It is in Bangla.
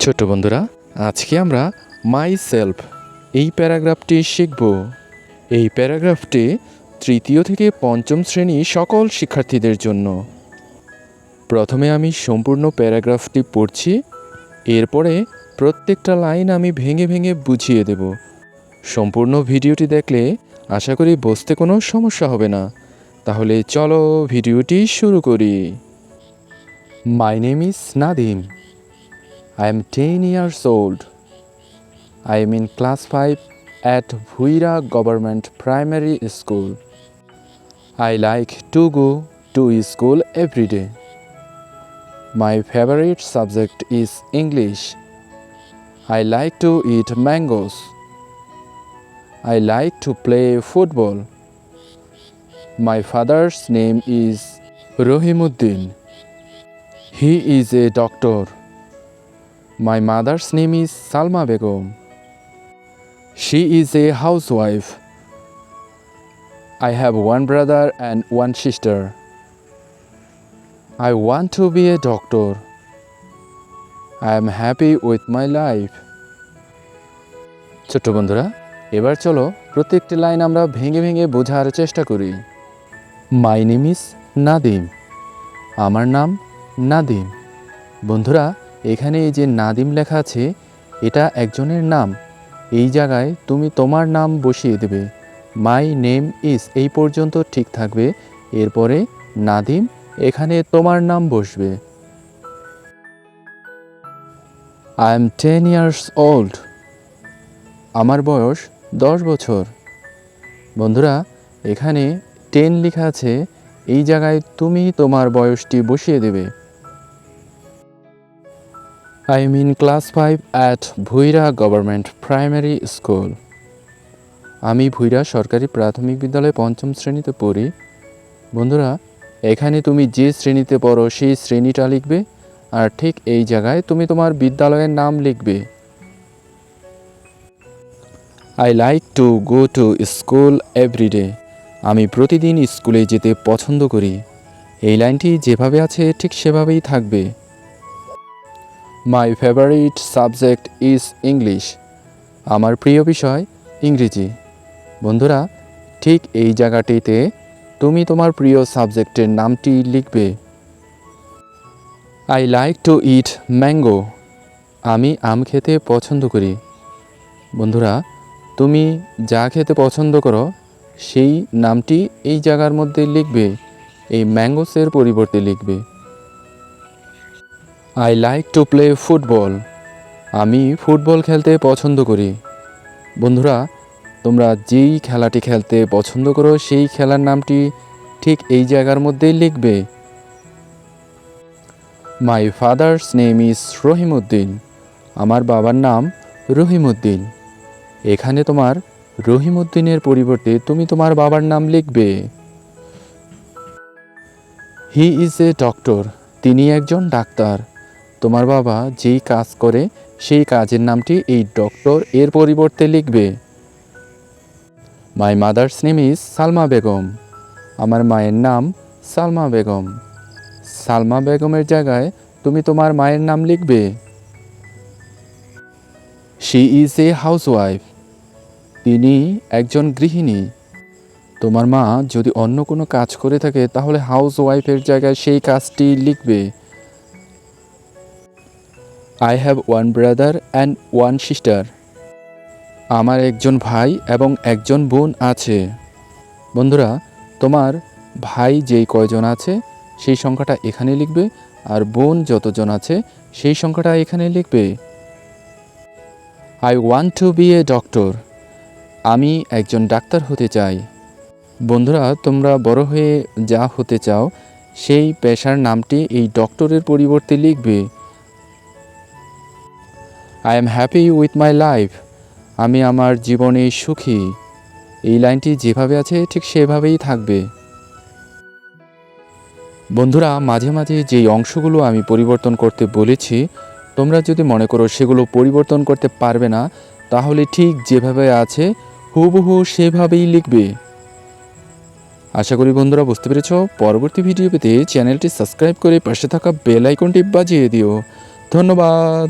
ছোট বন্ধুরা, আজকে আমরা মাই সেলফ এই প্যারাগ্রাফটি শিখব। এই প্যারাগ্রাফটি তৃতীয় থেকে পঞ্চম শ্রেণী সকল শিক্ষার্থীদের জন্য। প্রথমে আমি সম্পূর্ণ প্যারাগ্রাফটি পড়ছি, এরপরে প্রত্যেকটা লাইন আমি ভেঙে ভেঙে বুঝিয়ে দেব। সম্পূর্ণ ভিডিওটি দেখলে আশা করি বুঝতে কোনো সমস্যা হবে না। তাহলে চলো ভিডিওটি শুরু করি। My name is Nadim. I am 10 years old. I am in class 5 at Bhuira Government Primary School. I like to go to school every day. My favorite subject is English. I like to eat mangoes. I like to play football. My father's name is Rohimuddin. He is a doctor. My mother's name is Salma Begum. She is a housewife. I have one brother and one sister. I want to be a doctor. I am happy with my life. ছোট্ট বন্ধুরা, এবার চলো প্রত্যেকটি লাইন আমরা ভেঙে ভেঙে বোঝার চেষ্টা করি। My name is Nadim. আমার নাম নাদিম. বন্ধুরা, এখানে এই যে নাদিম লেখা আছে, এটা একজনের নাম। এই জায়গায় তুমি তোমার নাম বসিয়ে দেবে। মাই নেম ইজ এই পর্যন্ত ঠিক থাকবে, এরপরে নাদিম, এখানে তোমার নাম বসবে। I am 10 years old. আমার বয়স 10 বছর। বন্ধুরা, এখানে 10 লেখা আছে, এই জায়গায় তুমি তোমার বয়সটি বসিয়ে দেবে। I am in class 5 at Bhuira Government Primary School. আমি ভুইরা সরকারি প্রাথমিক বিদ্যালয়ে পঞ্চম শ্রেণীতে পড়ি। বন্ধুরা, এখানে তুমি যে শ্রেণীতে পড়ো সেই শ্রেণীটা লিখবে, আর ঠিক এই জায়গায় তুমি তোমার বিদ্যালয়ের নাম লিখবে। I like to go to school every day. আমি প্রতিদিন স্কুলে যেতে পছন্দ করি। এই লাইনটি যেভাবে আছে ঠিক সেভাবেই থাকবে। My favorite subject is English. আমার প্রিয় বিষয় ইংরেজি। বন্ধুরা, ঠিক এই জায়গাটিতে তুমি তোমার প্রিয় সাবজেক্টের নামটি লিখবে। I like to eat mango. আমি আম খেতে পছন্দ করি। বন্ধুরা, তুমি যা খেতে পছন্দ করো সেই নামটি এই জায়গার মধ্যে লিখবে, এই ম্যাঙ্গোসের পরিবর্তে লিখবে। I like to play football. আমি ফুটবল খেলতে পছন্দ করি। বন্ধুরা, তোমরা যেই খেলাটি খেলতে পছন্দ করো সেই খেলার নামটি ঠিক এই জায়গার মধ্যেই লিখবে। My father's name is Rahimuddin. আমার বাবার নাম রহিমউদ্দিন। এখানে তোমার রহিমউদ্দিনের পরিবর্তে তুমি তোমার বাবার নাম লিখবে। He is a doctor. তিনি একজন ডাক্তার। তোমার বাবা যেই কাজ করে সেই কাজের নামটি এই ডক্টর এর পরিবর্তে লিখবে। My mother's name is Salma Begum. আমার মায়ের নাম সালমা বেগম। সালমা বেগমের জায়গায় তুমি তোমার মায়ের নাম লিখবে। She is a housewife. তিনি একজন গৃহিণী। তোমার মা যদি অন্য কোনো কাজ করে থাকে তাহলে হাউসওয়াইফের জায়গায় সেই কাজটি লিখবে। I have one brother and one sister. আমার একজন ভাই এবং একজন বোন আছে। বন্ধুরা, তোমার ভাই যেই কয়জন আছে সেই সংখ্যাটা এখানে লিখবে, আর বোন যতজন আছে সেই সংখ্যাটা এখানে লিখবে। I want to be a doctor. আমি একজন ডাক্তার হতে চাই। বন্ধুরা, তোমরা বড় হয়ে যা হতে চাও সেই পেশার নামটি এই ডক্টরের পরিবর্তে লিখবে। I am happy with my life. আমি আমার জীবনে সুখী। এই লাইনটি যেভাবে আছে ঠিক সেভাবেই থাকবে। বন্ধুরা, মাঝে মাঝে যেই অংশগুলো আমি পরিবর্তন করতে বলেছি, তোমরা যদি মনে করো সেগুলো পরিবর্তন করতে পারবে না, তাহলে ঠিক যেভাবে আছে হুবহু সেভাবেই লিখবে। আশা করি বন্ধুরা বুঝতে পেরেছ। পরবর্তী ভিডিও পেতে চ্যানেলটি সাবস্ক্রাইব করে পাশে থাকা বেল আইকনটি বাজিয়ে দিও। ধন্যবাদ।